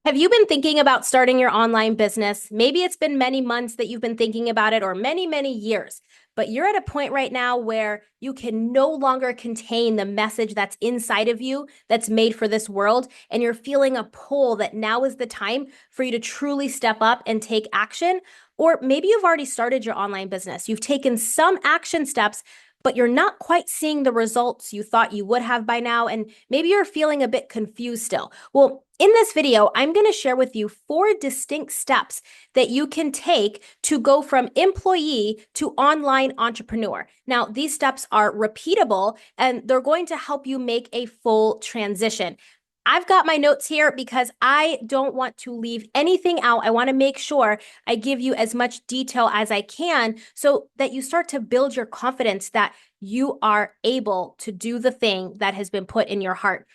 Have you been thinking about starting your online business? Maybe it's been many months that you've been thinking about it, or many, many years, but you're at a point right now where you can no longer contain the message that's inside of you that's made for this world. And you're feeling a pull that now is the time for you to truly step up and take action. Or maybe you've already started your online business. You've taken some action steps, but you're not quite seeing the results you thought you would have by now. And maybe you're feeling a bit confused still. Well, in this video, I'm going to share with you 4 distinct steps that you can take to go from employee to online entrepreneur. Now, these steps are repeatable and they're going to help you make a full transition. I've got my notes here because I don't want to leave anything out. I want to make sure I give you as much detail as I can so that you start to build your confidence that you are able to do the thing that has been put in your heart.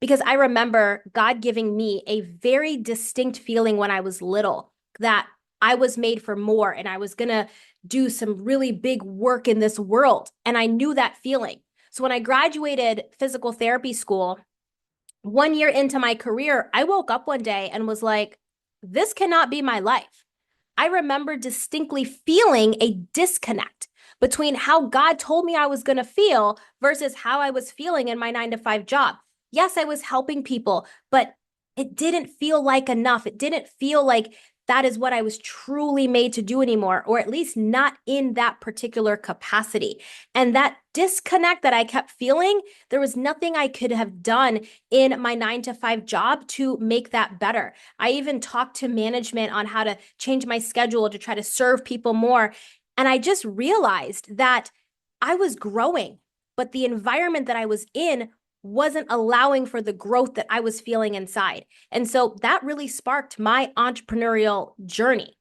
Because I remember God giving me a very distinct feeling when I was little that I was made for more and I was going to do some really big work in this world. And I knew that feeling. So when I graduated physical therapy school, 1 year into my career, I woke up one day and was like, this cannot be my life. I remember distinctly feeling a disconnect between how God told me I was going to feel versus how I was feeling in my 9 to 5 job. Yes, I was helping people, but it didn't feel like enough. It didn't feel like that is what I was truly made to do anymore, or at least not in that particular capacity. And that disconnect that I kept feeling, there was nothing I could have done in my 9 to 5 job to make that better. I even talked to management on how to change my schedule to try to serve people more. And I just realized that I was growing, but the environment that I was in wasn't allowing for the growth that I was feeling inside. And so that really sparked my entrepreneurial journey.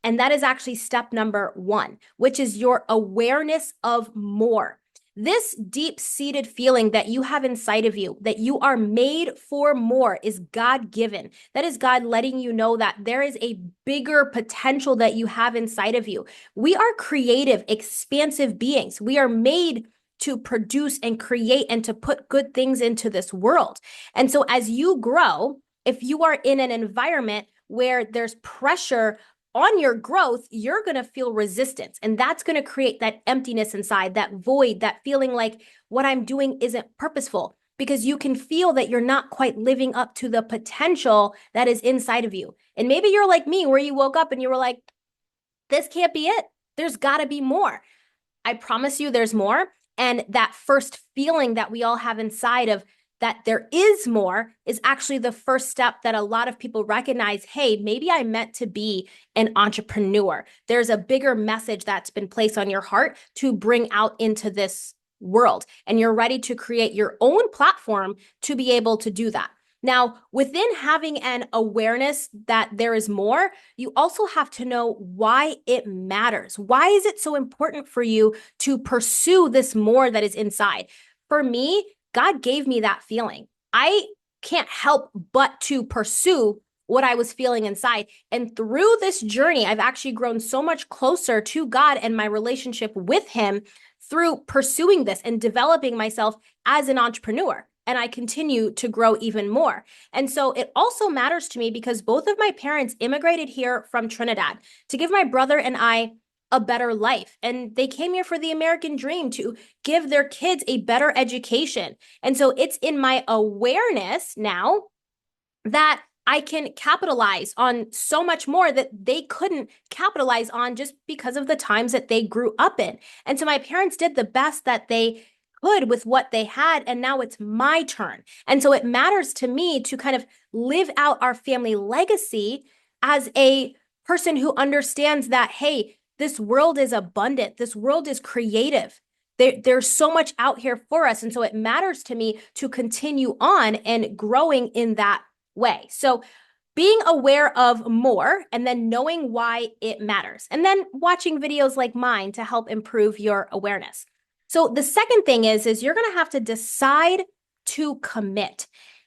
And that is actually step number 1, which is your awareness of more. This deep-seated feeling that you have inside of you, that you are made for more, is God-given. That is God letting you know that there is a bigger potential that you have inside of you. We are creative, expansive beings. We are made to produce and create and to put good things into this world. And so as you grow, if you are in an environment where there's pressure on your growth, you're going to feel resistance. And that's going to create that emptiness inside, that void, that feeling like what I'm doing isn't purposeful, because you can feel that you're not quite living up to the potential that is inside of you. And maybe you're like me, where you woke up and you were like, this can't be it. There's got to be more. I promise you there's more. And that first feeling that we all have inside of that there is more is actually the first step that a lot of people recognize, hey, maybe I'm meant to be an entrepreneur. There's a bigger message that's been placed on your heart to bring out into this world. And you're ready to create your own platform to be able to do that. Now, within having an awareness that there is more, you also have to know why it matters. Why is it so important for you to pursue this more that is inside? For me, God gave me that feeling. I can't help but to pursue what I was feeling inside. And through this journey, I've actually grown so much closer to God and my relationship with Him through pursuing this and developing myself as an entrepreneur. And I continue to grow even more. And so it also matters to me because both of my parents immigrated here from Trinidad to give my brother and I a better life. And they came here for the American dream to give their kids a better education. And so it's in my awareness now that I can capitalize on so much more that they couldn't capitalize on just because of the times that they grew up in. And so my parents did the best that they could with what they had, and now it's my turn. And so it matters to me to kind of live out our family legacy as a person who understands that, hey, this world is abundant. This world is creative. There's so much out here for us. And so it matters to me to continue on and growing in that way. So being aware of more and then knowing why it matters, and then watching videos like mine to help improve your awareness. So the second thing is you're going to have to decide to commit.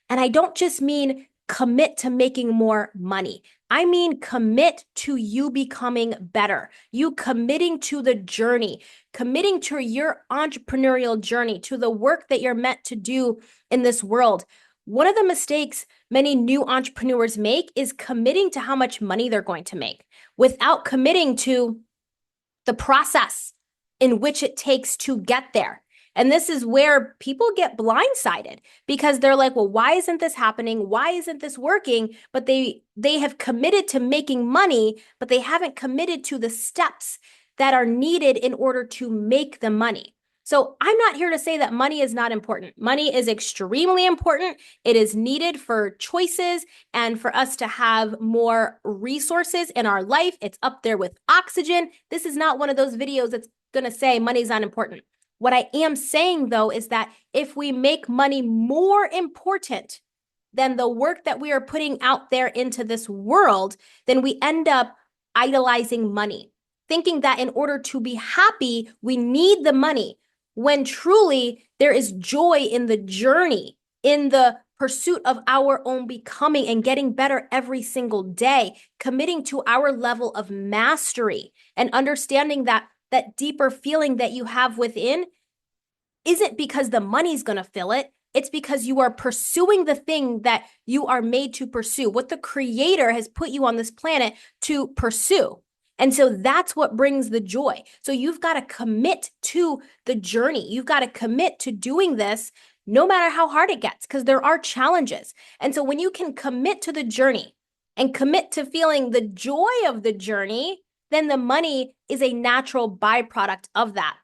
And I don't just mean commit to making more money. I mean, commit to you becoming better, you committing to the journey, committing to your entrepreneurial journey, to the work that you're meant to do in this world. one of the mistakes many new entrepreneurs make is committing to how much money they're going to make without committing to the process in which it takes to get there. And this is where people get blindsided because they're like, well, why isn't this happening? Why isn't this working? But they have committed to making money, but they haven't committed to the steps that are needed in order to make the money. So I'm not here to say that money is not important. Money is extremely important. It is needed for choices and for us to have more resources in our life. It's up there with oxygen. This is not one of those videos that's going to say money's not important. What I am saying, though, is that if we make money more important than the work that we are putting out there into this world, then we end up idolizing money, thinking that in order to be happy, we need the money, when truly there is joy in the journey, in the pursuit of our own becoming and getting better every single day, committing to our level of mastery and understanding that deeper feeling that you have within isn't because the money's going to fill it. It's because you are pursuing the thing that you are made to pursue, what the creator has put you on this planet to pursue. And so that's what brings the joy. So you've got to commit to the journey. You've got to commit to doing this no matter how hard it gets, because there are challenges. And so when you can commit to the journey and commit to feeling the joy of the journey, then the money is a natural byproduct of that.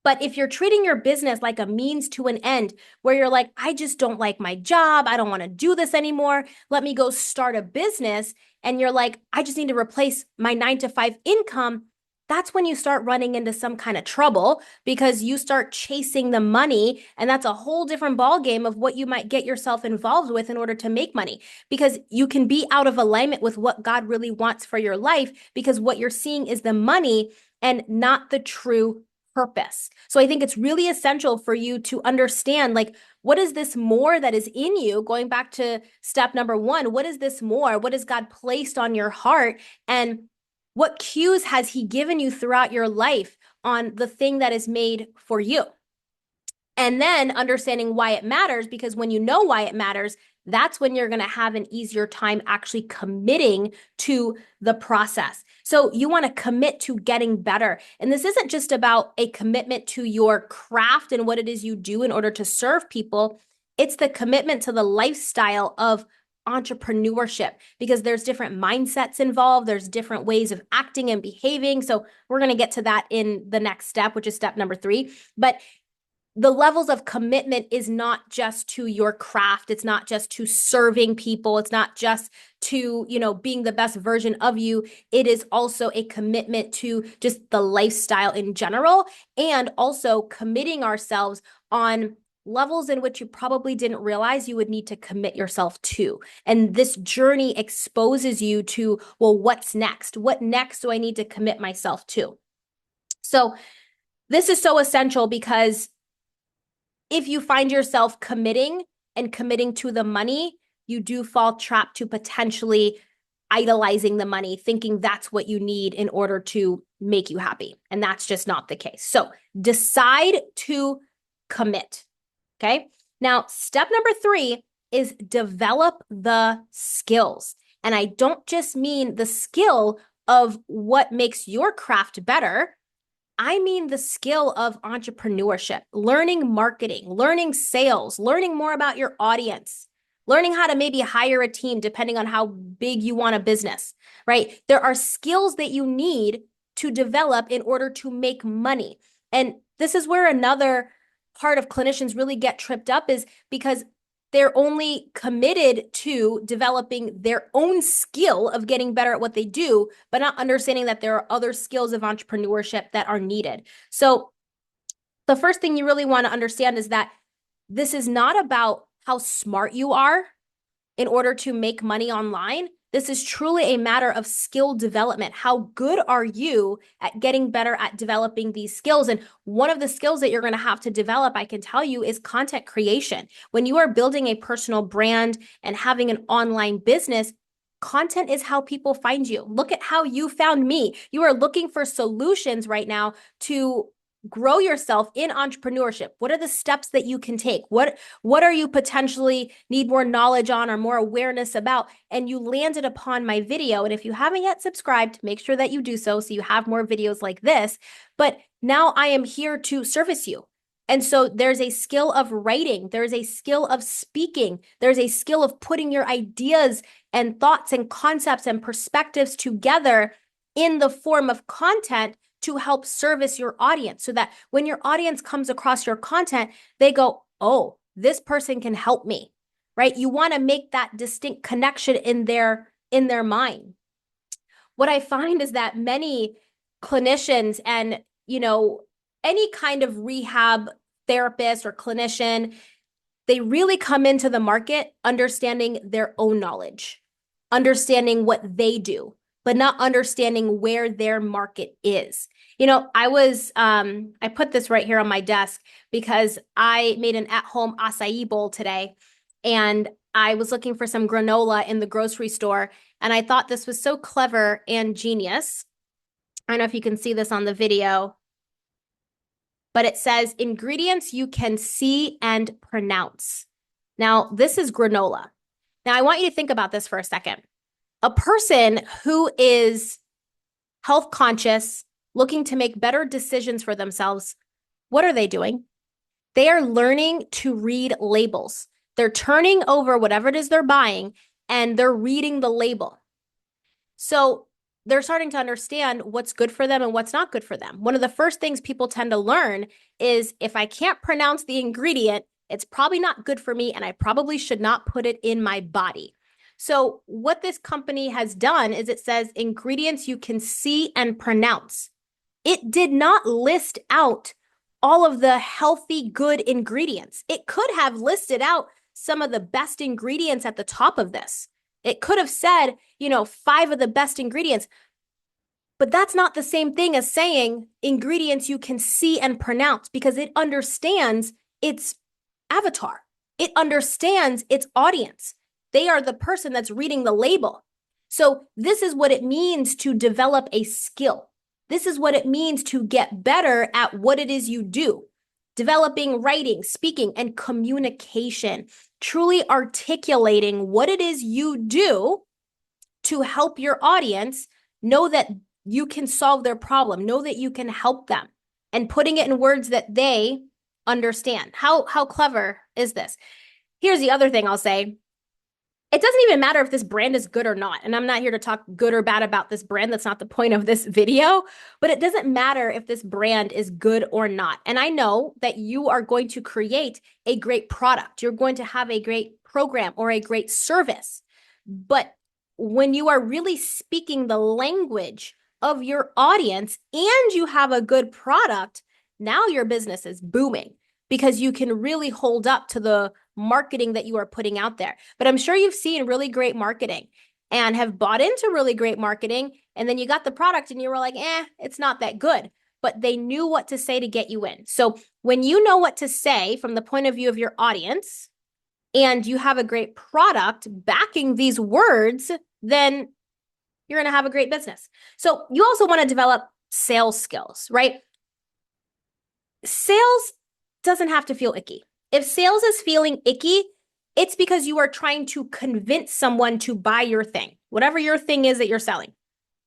But if you're treating your business like a means to an end, where you're like, I just don't like my job, I don't want to do this anymore, let me go start a business, and you're like, I just need to replace my 9-to-5 income, that's when you start running into some kind of trouble because you start chasing the money, and that's a whole different ballgame of what you might get yourself involved with in order to make money, because you can be out of alignment with what God really wants for your life because what you're seeing is the money and not the true purpose. So I think it's really essential for you to understand, like, what is this more that is in you? Going back to step number 1, what is this more? What has God placed on your heart? And what cues has he given you throughout your life on the thing that is made for you? And then understanding why it matters, because when you know why it matters, that's when you're going to have an easier time actually committing to the process. So you want to commit to getting better. And this isn't just about a commitment to your craft and what it is you do in order to serve people. It's the commitment to the lifestyle of entrepreneurship, because there's different mindsets involved. There's different ways of acting and behaving. So we're going to get to that in the next step, which is step number 3. But the levels of commitment is not just to your craft. It's not just to serving people. It's not just to, being the best version of you. It is also a commitment to just the lifestyle in general, and also committing ourselves on levels in which you probably didn't realize you would need to commit yourself to. And this journey exposes you to, well, what's next? What next do I need to commit myself to? So this is so essential, because if you find yourself committing to the money, you do fall trapped to potentially idolizing the money, thinking that's what you need in order to make you happy. And that's just not the case. So decide to commit. Okay. Now, step number 3 is develop the skills. And I don't just mean the skill of what makes your craft better. I mean the skill of entrepreneurship, learning marketing, learning sales, learning more about your audience, learning how to maybe hire a team depending on how big you want a business, right? There are skills that you need to develop in order to make money. And this is where another part of clinicians really get tripped up, is because they're only committed to developing their own skill of getting better at what they do, but not understanding that there are other skills of entrepreneurship that are needed. So the first thing you really want to understand is that this is not about how smart you are in order to make money online. This is truly a matter of skill development. How good are you at getting better at developing these skills? And one of the skills that you're going to have to develop, I can tell you, is content creation. When you are building a personal brand and having an online business, content is how people find you. Look at how you found me. You are looking for solutions right now to grow yourself in entrepreneurship? What are the steps that you can take? What are you potentially need more knowledge on or more awareness about? And you landed upon my video. And if you haven't yet subscribed, make sure that you do so you have more videos like this. But now I am here to service you. And so there's a skill of writing, there's a skill of speaking, there's a skill of putting your ideas and thoughts and concepts and perspectives together in the form of content to help service your audience, so that when your audience comes across your content, they go, oh, this person can help me, right? You want to make that distinct connection in their mind. What I find is that many clinicians and, any kind of rehab therapist or clinician, they really come into the market understanding their own knowledge, understanding what they do, but not understanding where their market is. I put this right here on my desk because I made an at-home acai bowl today, and I was looking for some granola in the grocery store, and I thought this was so clever and genius. I don't know if you can see this on the video, but it says ingredients you can see and pronounce. Now, this is granola. Now, I want you to think about this for a second. A person who is health conscious, looking to make better decisions for themselves, what are they doing? They are learning to read labels. They're turning over whatever it is they're buying, and they're reading the label. So they're starting to understand what's good for them and what's not good for them. One of the first things people tend to learn is if I can't pronounce the ingredient, it's probably not good for me, and I probably should not put it in my body. So what this company has done is it says ingredients you can see and pronounce. It did not list out all of the healthy, good ingredients. It could have listed out some of the best ingredients at the top of this. It could have said, 5 of the best ingredients, but that's not the same thing as saying ingredients you can see and pronounce, because it understands its avatar. It understands its audience. They are the person that's reading the label. So this is what it means to develop a skill. This is what it means to get better at what it is you do. Developing writing, speaking, and communication. Truly articulating what it is you do to help your audience know that you can solve their problem, know that you can help them, and putting it in words that they understand. How clever is this? Here's the other thing I'll say. It doesn't even matter if this brand is good or not. And I'm not here to talk good or bad about this brand. That's not the point of this video. But it doesn't matter if this brand is good or not. And I know that you are going to create a great product. You're going to have a great program or a great service. But when you are really speaking the language of your audience and you have a good product, now your business is booming because you can really hold up to the marketing that you are putting out there. But I'm sure you've seen really great marketing and have bought into really great marketing, and then you got the product and you were like, it's not that good. But they knew what to say to get you in. So when you know what to say from the point of view of your audience and you have a great product backing these words, then you're going to have a great business. So you also want to develop sales skills, right? Sales doesn't have to feel icky. If sales is feeling icky, it's because you are trying to convince someone to buy your thing, whatever your thing is that you're selling.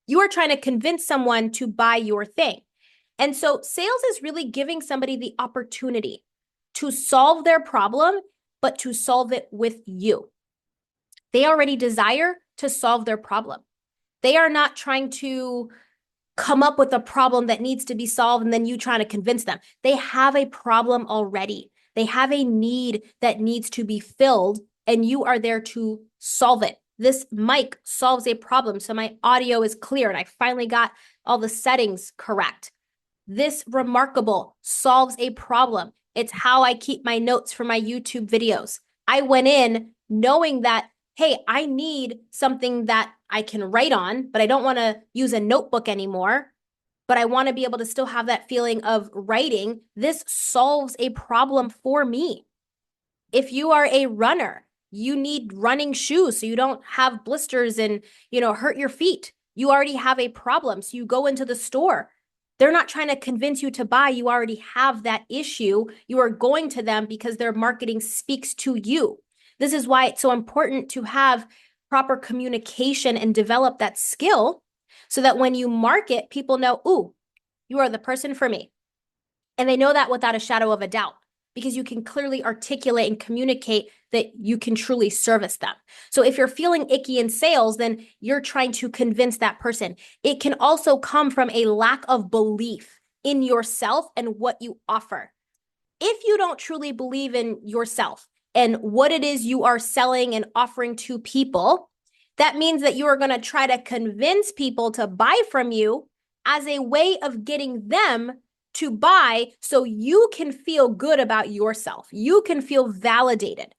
You are trying to convince someone to buy your thing. And so sales is really giving somebody the opportunity to solve their problem, but to solve it with you. They already desire to solve their problem. They are not trying to come up with a problem that needs to be solved and then you trying to convince them. They have a problem already. They have a need that needs to be filled, and you are there to solve it. This mic solves a problem, so my audio is clear, and I finally got all the settings correct. This Remarkable solves a problem. It's how I keep my notes for my YouTube videos. I went in knowing that, hey, I need something that I can write on, but I don't want to use a notebook anymore. But I want to be able to still have that feeling of writing. This solves a problem for me. If you are a runner, you need running shoes so you don't have blisters and, hurt your feet. You already have a problem. So you go into the store They're not trying to convince you to buy. You already have that issue. You are going to them because their marketing speaks to you. This is why it's so important to have proper communication and develop that skill so that when you market, people know, ooh, you are the person for me. And they know that without a shadow of a doubt because you can clearly articulate and communicate that you can truly service them. So if you're feeling icky in sales, then you're trying to convince that person. It can also come from a lack of belief in yourself and what you offer. If you don't truly believe in yourself and what it is you are selling and offering to people, that means that you are going to try to convince people to buy from you as a way of getting them to buy so you can feel good about yourself. You can feel validated.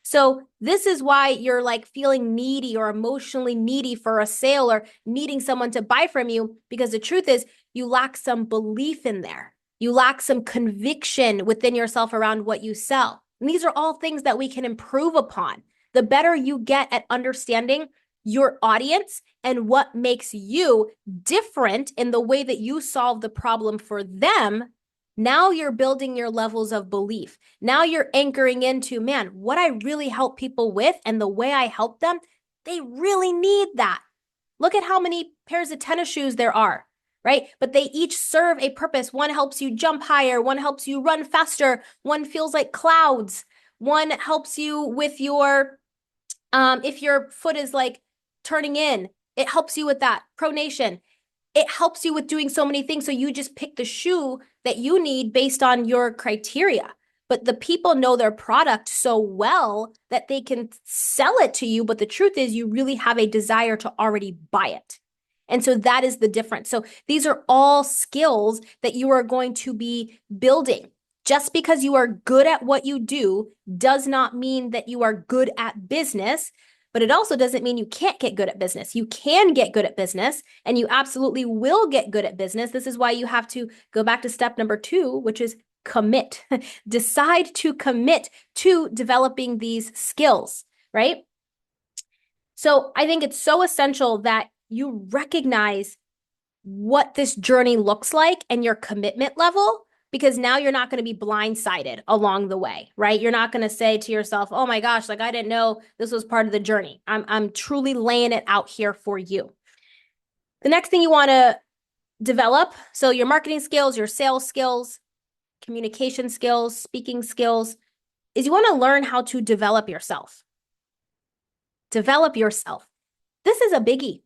So this is why you're like feeling needy or emotionally needy for a sale or needing someone to buy from you, because the truth is you lack some belief in there. You lack some conviction within yourself around what you sell. And these are all things that we can improve upon. The better you get at understanding your audience and what makes you different in the way that you solve the problem for them, now you're building your levels of belief. Now you're anchoring into, man, what I really help people with and the way I help them, they really need that. Look at how many pairs of tennis shoes there are, right? But they each serve a purpose. One helps you jump higher. One helps you run faster. One feels like clouds. One helps you with your, if your foot is like turning in, it helps you with that pronation. It helps you with doing so many things. So you just pick the shoe that you need based on your criteria. But the people know their product so well that they can sell it to you. But the truth is you really have a desire to already buy it. And so that is the difference. So these are all skills that you are going to be building. Just because you are good at what you do does not mean that you are good at business. But it also doesn't mean you can't get good at business. You can get good at business, and you absolutely will get good at business. This is why you have to go back to step number 2, which is commit. Decide to commit to developing these skills, right? So I think it's so essential that you recognize what this journey looks like and your commitment level, because now you're not going to be blindsided along the way, right? You're not going to say to yourself, oh my gosh, like I didn't know this was part of the journey. I'm truly laying it out here for you. The next thing you want to develop, so your marketing skills, your sales skills, communication skills, speaking skills, is you want to learn how to develop yourself. Develop yourself. This is a biggie.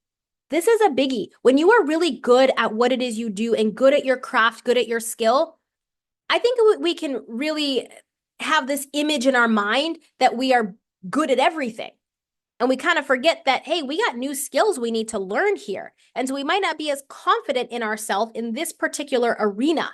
This is a biggie. When you are really good at what it is you do and good at your craft, good at your skill, I think we can really have this image in our mind that we are good at everything. And we kind of forget that, hey, we got new skills we need to learn here. And so we might not be as confident in ourselves in this particular arena,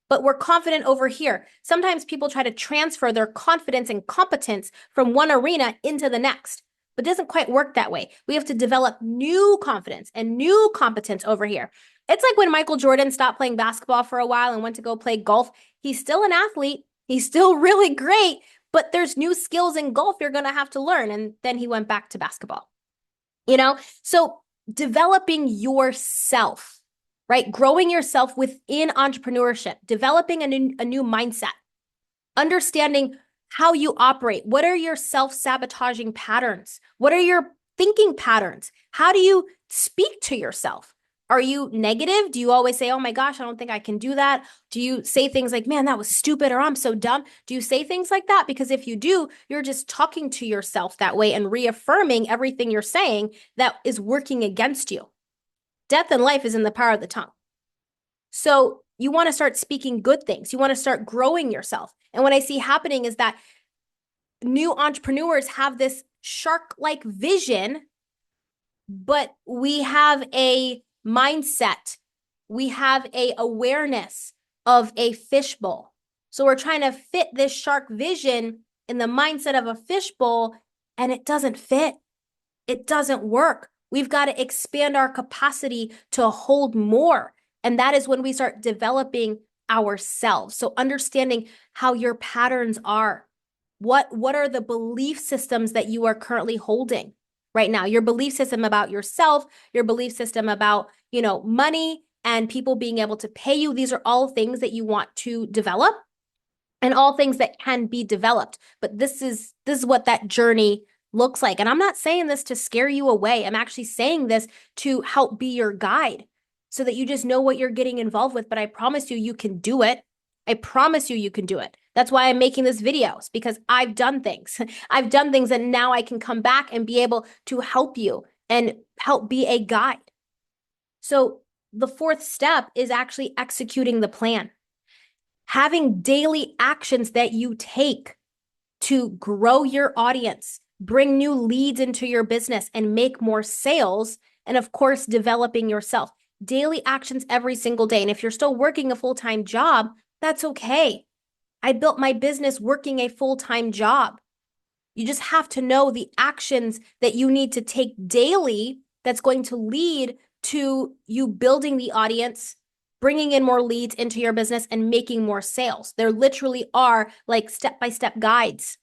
but we're confident over here. Sometimes people try to transfer their confidence and competence from one arena into the next, but it doesn't quite work that way. We have to develop new confidence and new competence over here. It's like when Michael Jordan stopped playing basketball for a while and went to go play golf. He's still an athlete. He's still really great, but there's new skills in golf you're going to have to learn. And then he went back to basketball, So developing yourself, right? Growing yourself within entrepreneurship, developing a new mindset, understanding how you operate. What are your self-sabotaging patterns? What are your thinking patterns? How do you speak to yourself? Are you negative? Do you always say, oh my gosh, I don't think I can do that? Do you say things like, man, that was stupid, or I'm so dumb? Do you say things like that? Because if you do, you're just talking to yourself that way and reaffirming everything you're saying that is working against you. Death and life is in the power of the tongue. So you want to start speaking good things. You want to start growing yourself. And what I see happening is that new entrepreneurs have this shark-like vision, but we have a mindset. We have a awareness of a fishbowl. So we're trying to fit this shark vision in the mindset of a fishbowl, and it doesn't fit. It doesn't work. We've got to expand our capacity to hold more. And that is when we start developing ourselves. So understanding how your patterns are. What are the belief systems that you are currently holding right now? Your belief system about yourself, your belief system about, money, and people being able to pay you. These are all things that you want to develop and all things that can be developed. But this is what that journey looks like. And I'm not saying this to scare you away. I'm actually saying this to help be your guide so that you just know what you're getting involved with. But I promise you, you can do it. I promise you, you can do it. That's why I'm making this videos, because I've done things. I've done things, and now I can come back and be able to help you and help be a guide. So the fourth step is actually executing the plan. Having daily actions that you take to grow your audience, bring new leads into your business, and make more sales. And of course, developing yourself. Daily actions every single day. And if you're still working a full-time job, that's okay. I built my business working a full-time job. You just have to know the actions that you need to take daily that's going to lead to you building the audience, bringing in more leads into your business, and making more sales. There literally are like step-by-step guides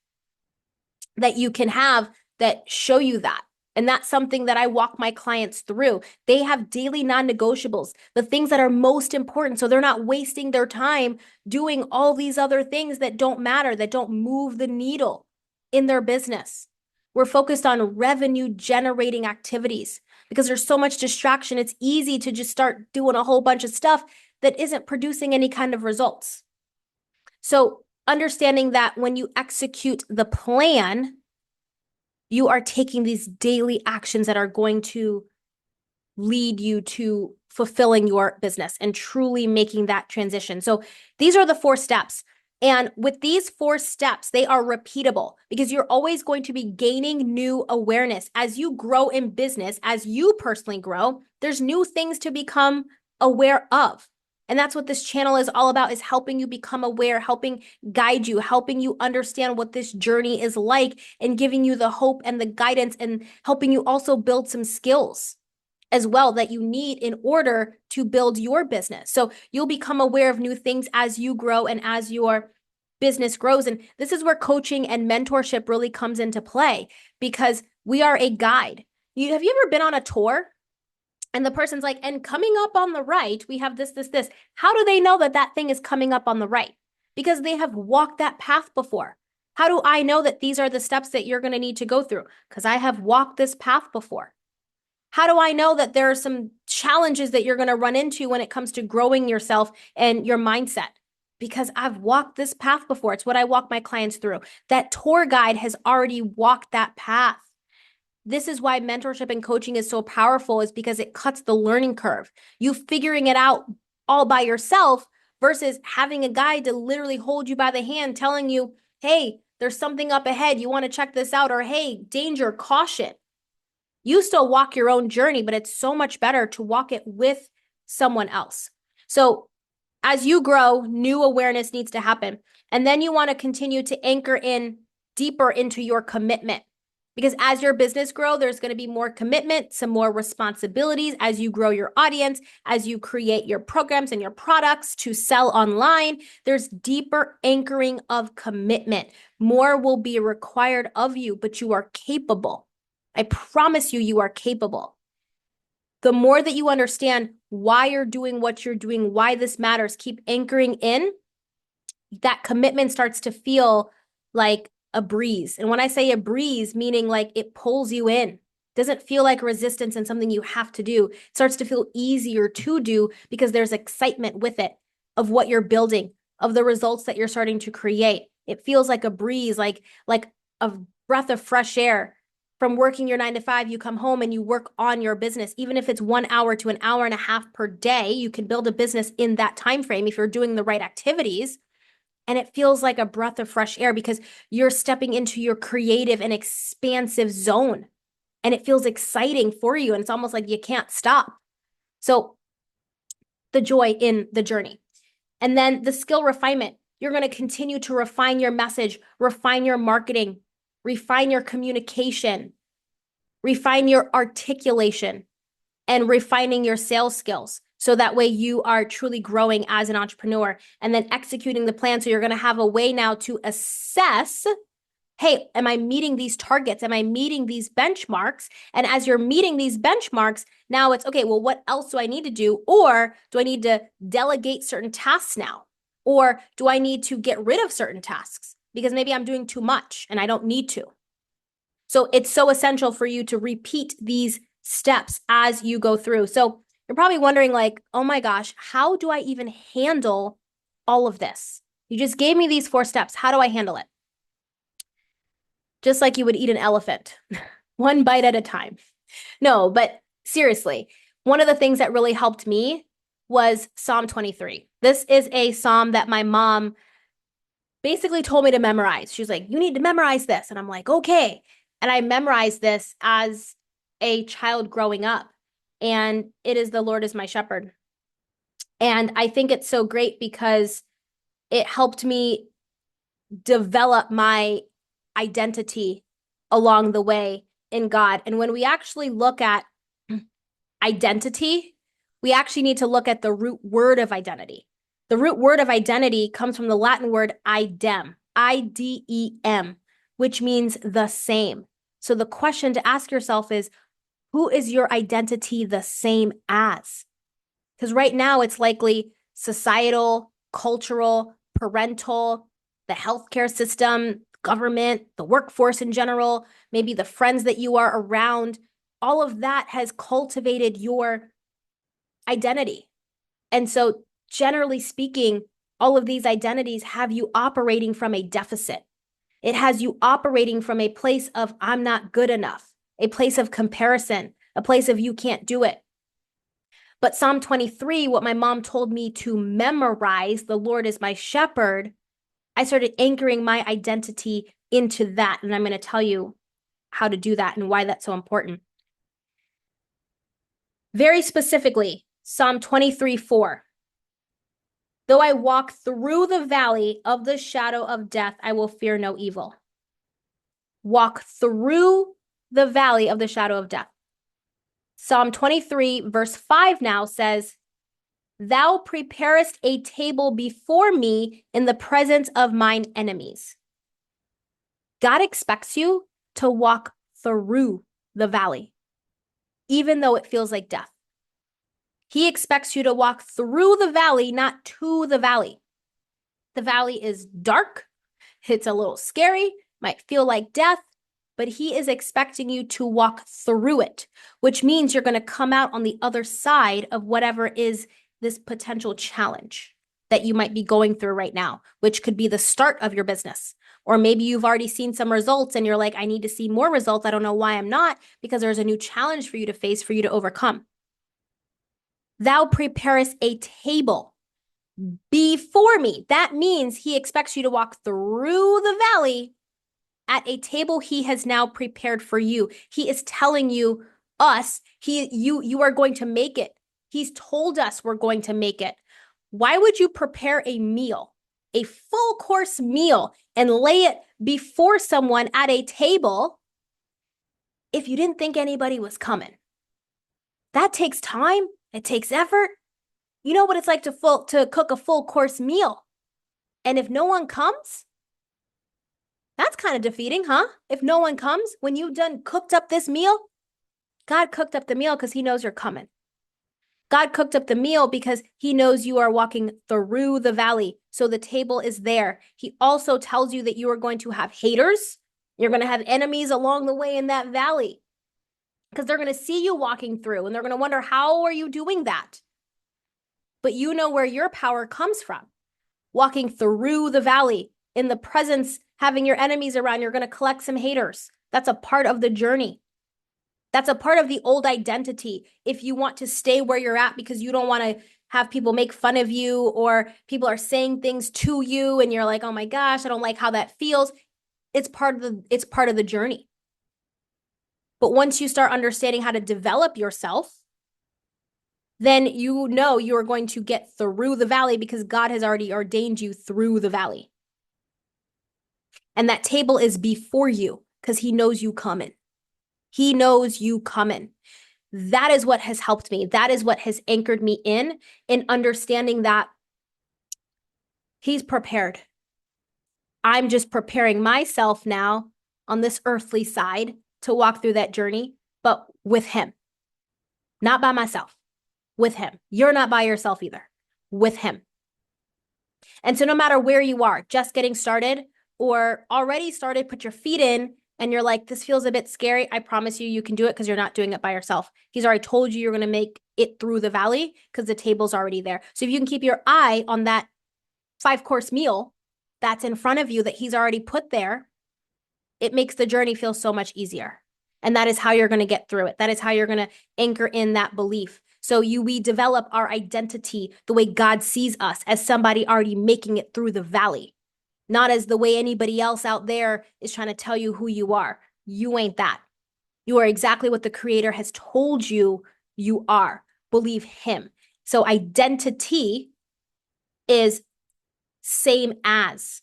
that you can have that show you that. And that's something that I walk my clients through. They have daily non-negotiables, the things that are most important. So they're not wasting their time doing all these other things that don't matter, that don't move the needle in their business. We're focused on revenue generating activities because there's so much distraction. It's easy to just start doing a whole bunch of stuff that isn't producing any kind of results. So understanding that when you execute the plan, you are taking these daily actions that are going to lead you to fulfilling your business and truly making that transition. So these are the 4 steps. And with these 4 steps, they are repeatable because you're always going to be gaining new awareness. As you grow in business, as you personally grow, there's new things to become aware of. And that's what this channel is all about, is helping you become aware, helping guide you, helping you understand what this journey is like, and giving you the hope and the guidance, and helping you also build some skills as well that you need in order to build your business. So you'll become aware of new things as you grow and as your business grows. And this is where coaching and mentorship really comes into play, because we are a guide. Have you ever been on a tour? And the person's like, and coming up on the right, we have this, this, this. How do they know that that thing is coming up on the right? Because they have walked that path before. How do I know that these are the steps that you're going to need to go through? Because I have walked this path before. How do I know that there are some challenges that you're going to run into when it comes to growing yourself and your mindset? Because I've walked this path before. It's what I walk my clients through. That tour guide has already walked that path. This is why mentorship and coaching is so powerful, is because it cuts the learning curve. You figuring it out all by yourself versus having a guide to literally hold you by the hand, telling you, hey, there's something up ahead. You want to check this out, or hey, danger, caution. You still walk your own journey, but it's so much better to walk it with someone else. So as you grow, new awareness needs to happen. And then you want to continue to anchor in deeper into your commitment. Because as your business grows, there's going to be more commitment, some more responsibilities as you grow your audience, as you create your programs and your products to sell online. There's deeper anchoring of commitment. More will be required of you, but you are capable. I promise you, you are capable. The more that you understand why you're doing what you're doing, why this matters, keep anchoring in, that commitment starts to feel like a breeze. And when I say a breeze, meaning like it pulls you in, doesn't feel like resistance and something you have to do. It starts to feel easier to do because there's excitement with it of what you're building, of the results that you're starting to create. It feels like a breeze, like a breath of fresh air. From working your 9 to 5, you come home and you work on your business. Even if it's 1 hour to an hour and a half per day, you can build a business in that time frame if you're doing the right activities. And it feels like a breath of fresh air because you're stepping into your creative and expansive zone. And it feels exciting for you. And it's almost like you can't stop. So the joy in the journey. And then the skill refinement. You're going to continue to refine your message, refine your marketing, refine your communication, refine your articulation, and refining your sales skills. So that way you are truly growing as an entrepreneur, and then executing the plan. So you're going to have a way now to assess, hey, am I meeting these targets? Am I meeting these benchmarks? And as you're meeting these benchmarks, now it's, okay, well, what else do I need to do? Or do I need to delegate certain tasks now? Or do I need to get rid of certain tasks? Because maybe I'm doing too much and I don't need to. So it's so essential for you to repeat these steps as you go through. So you're probably wondering, like, oh my gosh, how do I even handle all of this? You just gave me these 4 steps. How do I handle it? Just like you would eat an elephant, one bite at a time. No, but seriously, one of the things that really helped me was Psalm 23. This is a psalm that my mom basically told me to memorize. She was like, you need to memorize this. And I'm like, okay. And I memorized this as a child growing up. And it is, the Lord is my shepherd. And I think it's so great because it helped me develop my identity along the way in God. And when we actually look at identity, we actually need to look at the root word of identity. The root word of identity comes from the Latin word idem, I-D-E-M, which means the same. So the question to ask yourself is, who is your identity the same as? Because right now it's likely societal, cultural, parental, the healthcare system, government, the workforce in general, maybe the friends that you are around. All of that has cultivated your identity. And so generally speaking, all of these identities have you operating from a deficit. It has you operating from a place of I'm not good enough, a place of comparison, a place of you can't do it. But Psalm 23, what my mom told me to memorize, the Lord is my shepherd, I started anchoring my identity into that. And I'm going to tell you how to do that and why that's so important. Very specifically, Psalm 23:4. Though I walk through the valley of the shadow of death, I will fear no evil. Walk through the valley of the shadow of death. Psalm 23, verse 5 now says, Thou preparest a table before me in the presence of mine enemies. God expects you to walk through the valley, even though it feels like death. He expects you to walk through the valley, not to the valley. The valley is dark. It's a little scary, might feel like death, but he is expecting you to walk through it, which means you're going to come out on the other side of whatever is this potential challenge that you might be going through right now, which could be the start of your business. Or maybe you've already seen some results and you're like, I need to see more results. I don't know why I'm not, because there's a new challenge for you to face, for you to overcome. Thou preparest a table before me. That means he expects you to walk through the valley at a table he has now prepared for you. He is telling you, you are going to make it. He's told us we're going to make it. Why would you prepare a meal, a full course meal, and lay it before someone at a table if you didn't think anybody was coming? That takes time. It takes effort. You know what it's like to cook a full course meal. And if no one comes, that's kind of defeating, huh? If no one comes, when you've done cooked up this meal, God cooked up the meal because he knows you're coming. God cooked up the meal because he knows you are walking through the valley. So the table is there. He also tells you that you are going to have haters. You're going to have enemies along the way in that valley because they're going to see you walking through and they're going to wonder, how are you doing that? But you know where your power comes from. Walking through the valley in the presence, having your enemies around, you're going to collect some haters. That's a part of the journey. That's a part of the old identity. If you want to stay where you're at because you don't want to have people make fun of you or people are saying things to you and you're like, oh my gosh, I don't like how that feels. It's part of the journey. But once you start understanding how to develop yourself, then you know you are going to get through the valley because God has already ordained you through the valley. And that table is before you because he knows you coming. He knows you coming. That is what has helped me. That is what has anchored me in understanding that he's prepared. I'm just preparing myself now on this earthly side to walk through that journey, but with him, not by myself, with him. You're not by yourself either, with him. And so no matter where you are, just getting started or already started, put your feet in and you're like, this feels a bit scary. I promise you, you can do it because you're not doing it by yourself. He's already told you you're going to make it through the valley because the table's already there. So if you can keep your eye on that 5-course meal that's in front of you that he's already put there, it makes the journey feel so much easier. And that is how you're going to get through it. That is how you're going to anchor in that belief. So we develop our identity the way God sees us, as somebody already making it through the valley, not as the way anybody else out there is trying to tell you who you are. You ain't that. You are exactly what the Creator has told you you are. Believe him. So identity is same as.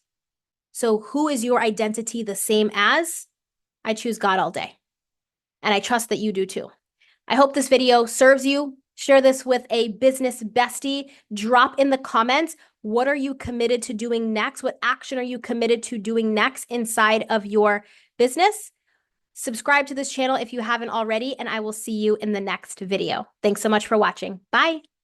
So who is your identity the same as? I choose God all day. And I trust that you do too. I hope this video serves you. Share this with a business bestie. Drop in the comments, what are you committed to doing next? What action are you committed to doing next inside of your business? Subscribe to this channel if you haven't already, and I will see you in the next video. Thanks so much for watching. Bye.